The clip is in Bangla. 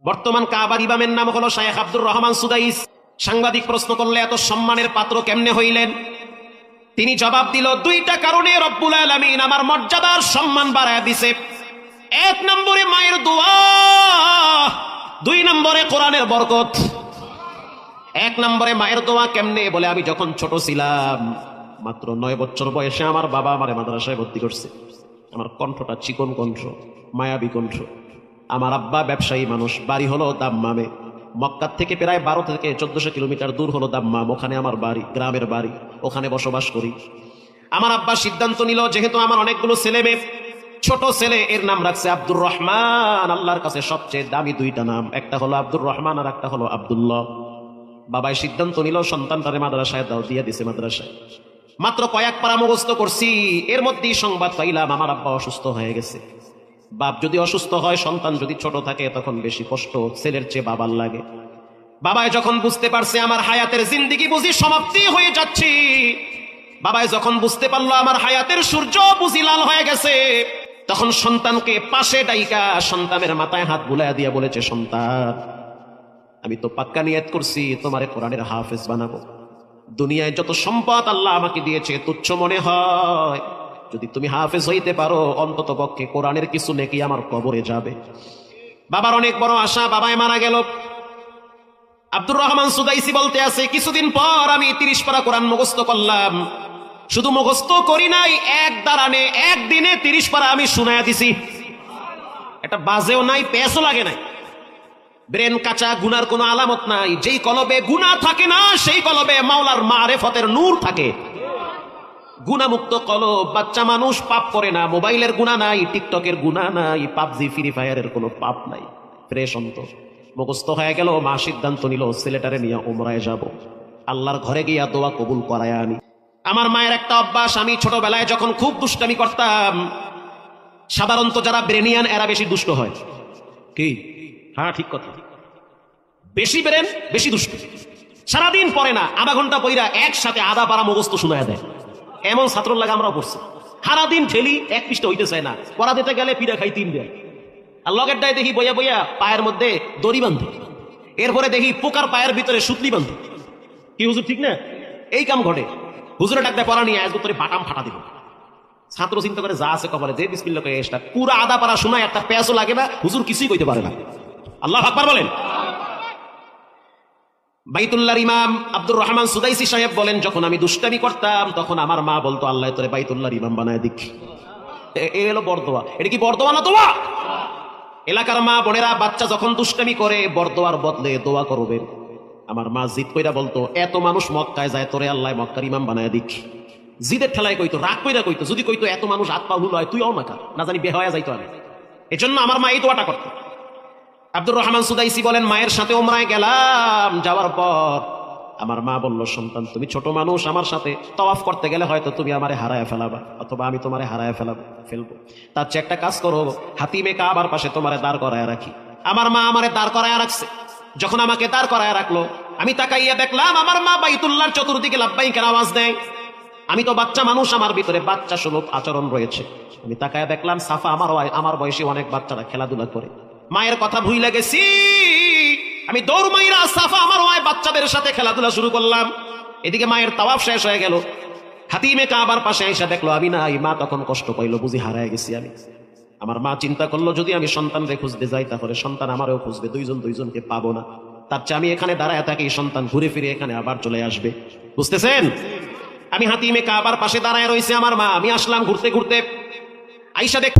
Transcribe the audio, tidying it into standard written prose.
বর্তমান কাবার ইমামের নাম হলো শায়েখ আব্দুর রহমান সুদাইস। সাংবাদিক প্রশ্ন করলে এত সম্মানের পাত্র কেমনে হইলেন? তিনি জবাব দিল, দুইটা কারণে রব্বুল আলামিন আমার মর্যাদার সম্মান বাড়ায় দিছে। এক নম্বরে মায়ের দোয়া, দুই নম্বরে কোরআনের বরকত। এক নম্বরে মায়ের দোয়া কেমনে বলে, আমি যখন ছোট ছিলাম, মাত্র 9 বছর বয়সে আমার বাবা আমার মাদ্রাসায় ভর্তি করছে। আমার কণ্ঠটা চিকন কণ্ঠ, মায়াবী কণ্ঠ। আমার আব্বা ব্যবসায়ী মানুষ, বাড়ি হলো দাম্মামে। মক্কার থেকে প্রায় 12 থেকে 1400 কিলোমিটার দূর হলো দাম্মাম, ওখানে আমার বাড়ি, গ্রামের বাড়ি, ওখানে বসবাস করি। আমার আব্বা সিদ্ধান্ত নিল, যেহেতু আমার অনেকগুলো ছেলে মেয়ে, ছোট ছেলে এর নাম রাখছে আব্দুর রহমান। আল্লাহর কাছে সবচেয়ে দামি দুইটা নাম, একটা হলো আব্দুর রহমান আর একটা হলো আব্দুল্লাহ। বাবাই সিদ্ধান্ত নিল সন্তানটারে মাদ্রাসায় দাও, দিয়ে দিছে মাদ্রাসায়। মাত্র কয়েক পারা মুখস্থ করছি, এর মধ্যেই সংবাদ পাইলাম আমার আব্বা অসুস্থ হয়ে গেছে। বাপ যদি অসুস্থ হয়, সন্তান যদি ছোট থাকে, তখন বেশি কষ্ট ছেলের চেয়ে বাবার লাগে। বাবাই যখন বুঝতে পারছে আমার হায়াতের জিন্দেগি বুঝি সমাপ্তি হয়ে যাচ্ছে, বাবাই যখন বুঝতে পারলো আমার হায়াতের সূর্য বুঝি লাল হয়ে গেছে, তখন সন্তানকে পাশে ডাইকা সন্তানের মাথায় হাত বুলাইয়া দিয়া বলেছে, সন্তান, আমি তো পাক্কা নিয়ত করছি তোমারে কোরআনের হাফেজ বানাবো। দুনিয়ায় যত সম্পদ আল্লাহ আমাকে দিয়েছে তুচ্ছ মনে হয়, যদি তুমি হাফেজ হইতে পারো, অন্তত পক্ষে কোরআনের কিছু নেকি আমার কবরে যাবে। বাবার অনেক বড় আশা, বাবাই মারা গেল। আব্দুর রহমান সুদাইসি বলতে আছে, কিছুদিন পর আমি 30 পারা কোরআন মুখস্থ করলাম। শুধু মুখস্থ করি নাই, এক দাঁড়ানে একদিনে 30 পারা আমি শুনায়া দিছি। এটা বাজেও নাই, পেছও লাগে নাই। ব্রেন কাঁচা, গুনার কোনো আলামত নাই। যেই কলবে গুনাহ থাকে না, সেই কলবে মাওলার মারেফতের নূর থাকে। গুনামুক্ত কলব, বাচ্চা মানুষ পাপ করে না। মোবাইলের গুনাহ নাই, টিকটকের গুনাহ নাই, পাবজি ফ্রি ফায়ারের কোনো পাপ নাই। ফ্রেশ অন্তর। মুখস্থ হয়ে গেল, মা সিদ্ধান্ত নিল ছেলেটারে নিয়ে উমরায় যাব, আল্লাহর ঘরে গিয়া দোয়া কবুল করায় আনি। আমার মায়ের একটা অভ্যাস, আমি ছোটবেলায় যখন খুব দুষ্টামি করতাম, সাধারণত যারা ব্রেনিয়ান এরা বেশি দুষ্ট হয়। কি? হ্যাঁ, ঠিক কথা। বেশি ব্রেন, বেশি দুষ্ট। সারাদিন পড়ে না, আধা ঘন্টা পইরা একসাথে আধা পারা মুখস্থ শুনায় দেয়। এমন ছাত্র লাগে আমরাও পড়ছি। সারাদিন ঠেলি, এক পৃষ্ঠা হইতে চায় না, পড়া দিতে গেলে পিড়া খাই 3 দেয়। আর লগের ডায় দেখি বইয়া বইয়া পায়ের মধ্যে দড়ি বাঁধে, এরপরে দেখি পোকার পায়ের ভিতরে সুতলি বাঁধে। কি হুজুর, ঠিক না? এই কাম ঘটে। হুজুরে ডাক দেয়, পড়া নিয়ে আজ তোরে বাটাম ফাটা দিব। ছাত্র চিন্তা করে, যা আছে কপালে যে বিসমিল্লাহ কয়ে এসটা পুরা আধা পারা শোনায়, একটা পেঁয়াজও লাগে না, হুজুর কিছুই কইতে পারে না। আল্লাহু আকবার বলেন। বাইতুল্লাহর ইমাম আব্দুর রহমান সুদাইসি সাহেব বলেন, যখন আমি দুষ্টামি করতাম, তখন আমার মা বলতো, আল্লাহ তোরে বাইতুল্লাহর ইমাম বানায় দিক। এ হলো বরদোয়া। এটা কি বরদোয়া না দোয়া? এলাকার মা বোনেরা বাচ্চা যখন দুষ্টামি করে, বরদোয়ার বদলে দোয়া করবেন। আমার মা জিদ কইরা বলতো, এত মানুষ মক্কায় যায়, তোরে আল্লাহ মক্কার ইমাম বানায় দিক। জিদের ঠেলায় কইতো, রাগ কইরা কইতো, যদি কইতো এত মানুষ হাত পা হুল হয়, তুই অমাকা না জানি বে হয়ে যাইতো। আমি এজন্য আমার মা এই দোয়াটা করতো। আব্দুর রহমান সুদাইসি বলেন, মায়ের সাথে উমরায় গেলাম, যাওয়ার পর আমার মা বলল, সন্তান, তুমি ছোট মানুষ, আমার সাথে তওয়াফ করতে গেলে হয়তো তুমি আমারে হারায় ফেলাবা, অথবা আমি তোমারে হারায় ফেলবো। তার চেয়ে একটা কাজ করো, হাতিমে কাবার পাশে তোমারে দাঁড় করায় রাখি। আমার মা আমারে দাঁড় করায় রাখছে। যখন আমাকে দাঁড় করায় রাখলো, আমি তাকাইয়া দেখলাম আমার মা বাইতুল্লাহর চতুর্দিকে লাব্বাইকের আওয়াজ দেয়। আমি তো বাচ্চা মানুষ, আমার ভিতরে বাচ্চা সুলভ আচরণ রয়েছে। আমি তাকাইয়া দেখলাম সাফা আমার বয়সী অনেক বাচ্চারা খেলাধুলা করে। মায়ের কথা ভুইলা গেছি, আমি দৌড় মাইরা সাফা আমার বাচ্চাদের সাথে খেলাধুলা শুরু করলাম। এদিকে মায়ের তাওয়াফ শেষ হয়ে গেল, হাতিমে কাবার পাশে এসে দেখলো আমি নাই। মা তখন কষ্ট পাইলো, বুঝি হারায় গেছি আমি। আমার মা চিন্তা করলো, যদি আমি সন্তানরে খুঁজতে যাই, তাহলে সন্তান আমারও খুঁজবে, দুইজনকে পাবো না। তার চেয়ে আমি এখানে দাঁড়ায় থাকি, সন্তান ঘুরে ফিরে এখানে আবার চলে আসবে। বুঝতেছেন? আমি হাতিমে কাবার পাশে দাঁড়ায় রয়েছে আমার মা। আমি আসলাম ঘুরতে ঘুরতে, আইসা দেখ